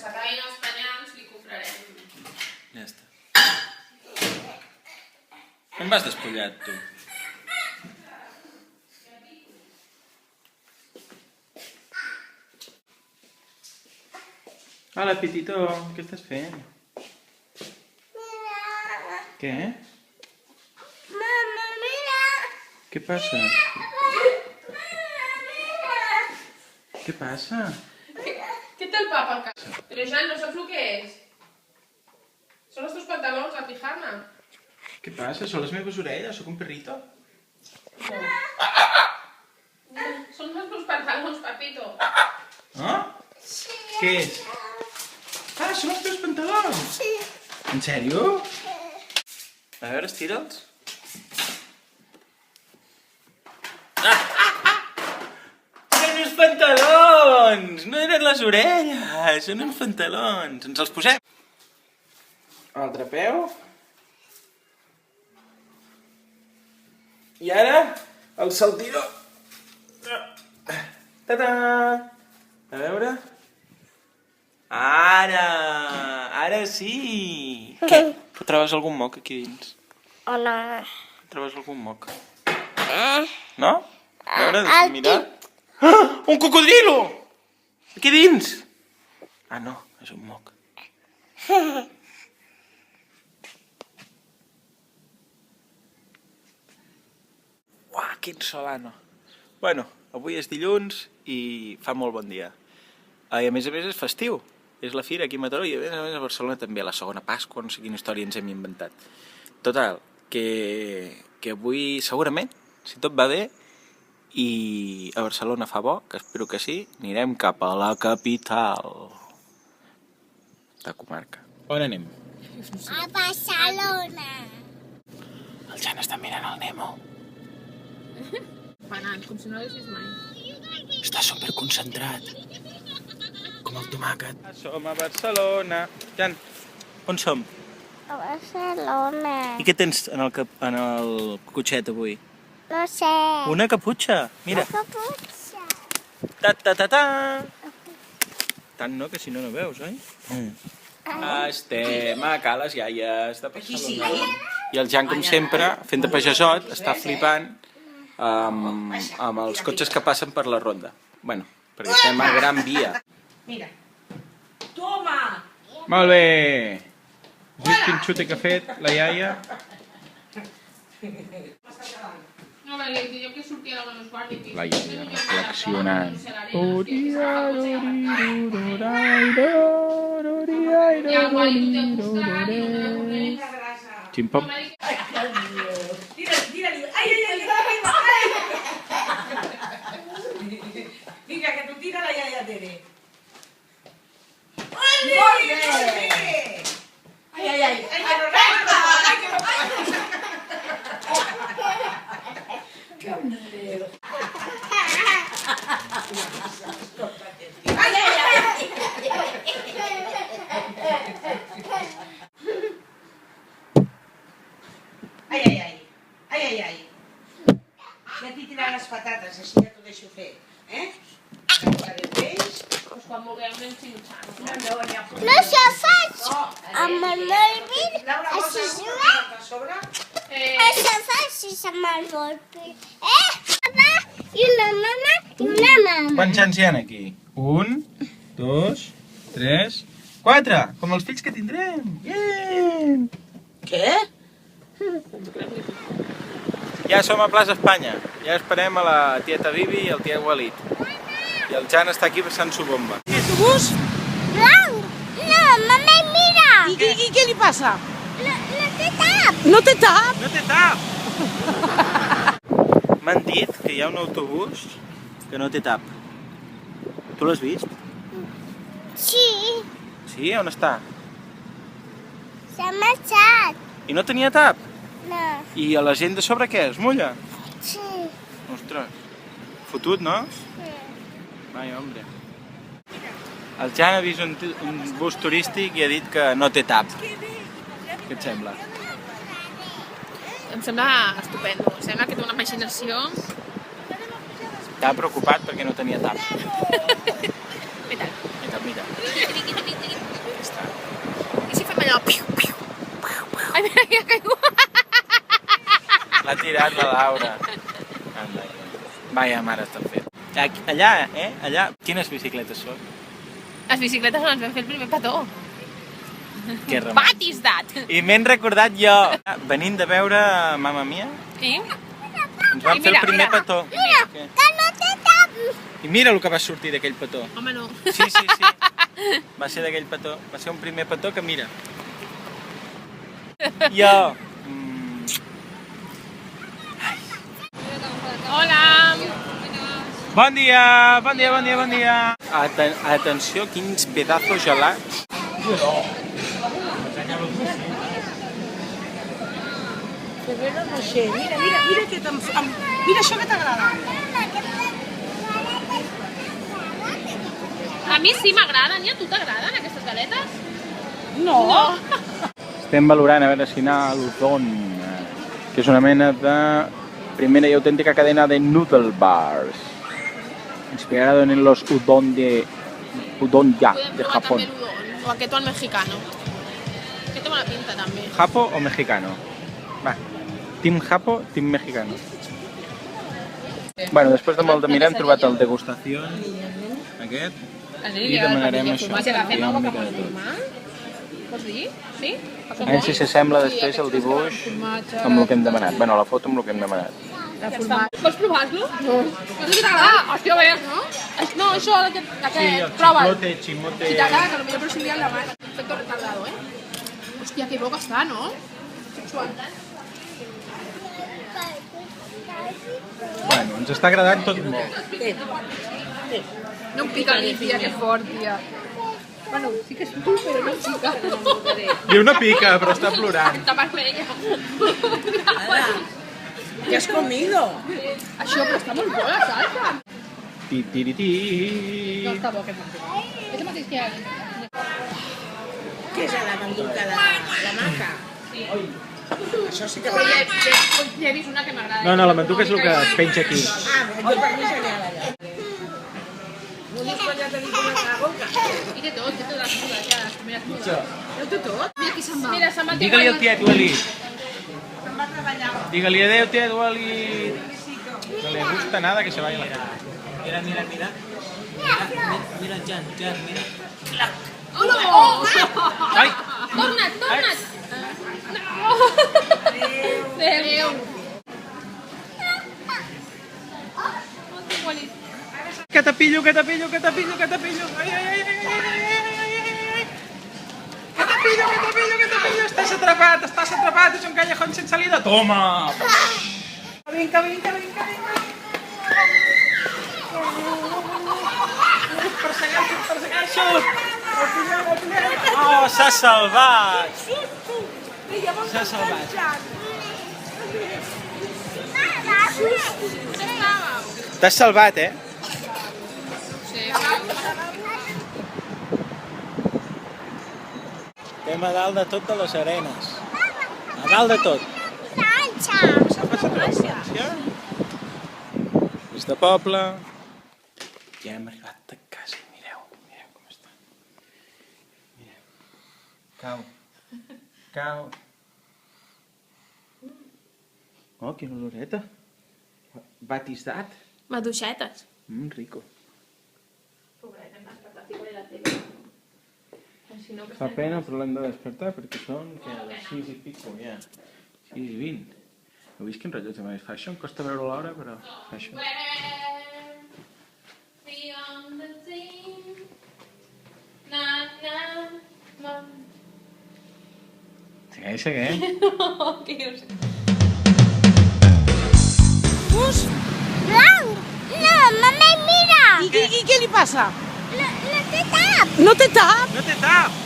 s'acabin els penyals, li comprarem. Ja està. On vas despullat, tu? Hola, Pitito, què estàs fent? Què? Mamma, mira! Què passa? Què passa? ¿Qué tal, papá? Pero ya no sabes lo que es. Son estos pantalones, la pijama. Què passa? Són les meves orelles? Sóc un perrito? Son los pantalones, papito. Ah? Què és? Ah, són els teus pantalons! Sí. En sèrio? A veure, estira'ls. Són uns pantalons! No eren les orelles, són uns pantalons. Ens els posem. L'altre peu. I ara, el saltidor. Ta-da! A veure. Ara sí! Què? Trobes algun moc aquí dins? Hola. Trobes algun moc? No? A veure, mira. Aquí. Ah! Un cocodrilo! Aquí dins! Ah, no, és un moc. Uah, quin solano. Bueno, avui és dilluns i fa molt bon dia. I a més és festiu. És la fira aquí a Mataró i a més a Barcelona també, la segona Pasqua, no sé quina història ens hem inventat. Total, que avui segurament, si tot va bé, i a Barcelona fa bo, que espero que sí, anirem cap a la capital de comarca. On anem? A Barcelona. El Jan està mirant el Nemo. Banant, com si no haguessis mai. Està superconcentrat. Com el tomàquet. Som a Barcelona. Jan, on som? A Barcelona. I què tens en el cotxet avui? No sé. Una caputxa, mira. Caputxa. Ta-ta-ta-ta. Tant no, que si no, no veus, oi? Estem a ca les iaies de Barcelona. I el Jan, com sempre, fent de pagesot, està flipant amb els cotxes que passen per la ronda. Bueno, perquè estem a Gran Via. Mira. Toma! Molt bé! Has vist quin xute que ha fet la iaia? No, perquè jo que sortia a l'hora d'esquart i... La iaia reflexionant. Ja, guai, tu t'he acostat, i no Ximpom. Tírali. Ay. Mira, que tú tiras la yaya Tere. ¡Muy bien! Ay, que no resta. ¡Qué hombre! Ai. Ja t'hi tirat les patates, així ja t'ho deixo fer. Pues quan vulgueu anem xinxant. No se faig amb el mòbil, així juga. Això faig amb el mòbil. Papa i la mama i una mama. Quants anys hi ha aquí? 1, 2, 3, 4! Com els fills que tindrem! Yeah! Què? Ja som a Plaça Espanya. Ja esperem a la tieta Bibi i el tiet Walid. I el Jan està aquí passant su bomba. ¿Es tu bus? Blanc. No, mama, mira. ¿Y qué le pasa? No té tap. ¿No te tap? No té tap! M'han dit que hi ha un autobús que no té tap. Tu l'has vist? Sí, Sí? On està? s'ha marxat. I no tenia tap? No, I a la gent de sobre què? Es mulla? sí. Ostres, fotut, no? Ai, hombre. El Jan ha vist un bus turístic i ha dit que no té tap. Què et sembla? Em sembla estupendo. Em sembla que té una imaginació Estava preocupat perquè no tenia tap. Mira. Mira. I si fem allò? Ai, mira, que ha caigut. L'ha tirat la Laura. Vaja, mare, està fet. Allà, allà, quines bicicletes són? Les bicicletes on ens vam fer el primer petó. Que remei. What is that? I m'he recordat jo, venint de veure Mamma Mia, I? ens vam fer el primer petó. Mira, que no té tap. I mira el que va sortir d'aquell petó. Home, no. Sí. Va ser d'aquell petó. Va ser un primer petó que mira. Jo... Hola. Bon dia! Atenció, quins pedazos gelats. Ferrero Rocher, mira això que t'agrada. A mi sí m'agraden. I a tu t'agraden aquestes galetes? No. Estem valorant a veure si anar a l'Udon, que és una mena de primera y auténtica cadena de noodle bars, inspirado en los udon de Japón. També l'udon, o aquest o el mexicano. Aquest té bona pinta també. ¿Japo o mexicano? Va, team Japo, team mexicano. Bueno, després de molt de mirar hem trobat el degustació, aquest, i demanarem això, que hi ha una mica de tot. Pots dir? Sí? A veure si s'assembla després el dibuix amb el que hem demanat. Bueno, la foto amb el que hem demanat. Vols provar-lo? No. No sé si t'agrada. Hòstia, a veure, no? No, això, aquest, prova'l. Chimote. Si t'agrada, que potser per un la mà. Efecto retardado, Hòstia, que bo que està, no? Sexual. Bueno, ens està agradant tot molt. No em pica ni, tia, que fort, tia. Bueno, sí que és tu, però no em pica. Diu no pica, però està plorant. Està vermella. ¿Qué has comido? Això, però està molt bo, la salsa. Ti-ti-ri-ti. No està bo, aquest mateix. És el mateix que hi ha. Què és la manduca de la maca? Sí. Això sí que Però va. ja he vist una que m'agrada. No, la manduca és el que es penja aquí. Ah, jo per mi genial allà. No dius quan ja tenim una la boca? I té tot, les crudes, ja, les primeres crudes. No té tot? Mira qui se'n va. Mira, se'n va. Digue-li al tiet Walit. Se'n va treballar. Digue-li adeu, tiet Walit. No le gusta nada que se vaya a la casa. Mira. Mira, Jan, mira. Oh, no! Ai! Torna't! Adéu! Que te pillo! Ai! Que te pillo! Estàs atrapat! És un callejón sin salida! Toma! Vinga. Persegueixo! Oh, s'ha salvat! S'ha salvat. T'has salvat, Sí. Estem a dalt de tot de les arenes. A dalt de tot. S'ha passat una ambulància. Des de poble. Ja hem arribat a casa. Mireu com està. Mireu. Cau. Oh, quina oloreta. Batisdat. Maduixetes. Rico. Fa pena, però l'hem de despertar perquè són que a les 6 i pico ja. 6 i 20. Heu vist quin rellotge més fa això? Em costa veure l'hora, però fa això. Segueix. Blanc. No, mama, mira. I què li passa? No té tap. No té tap? No té tap!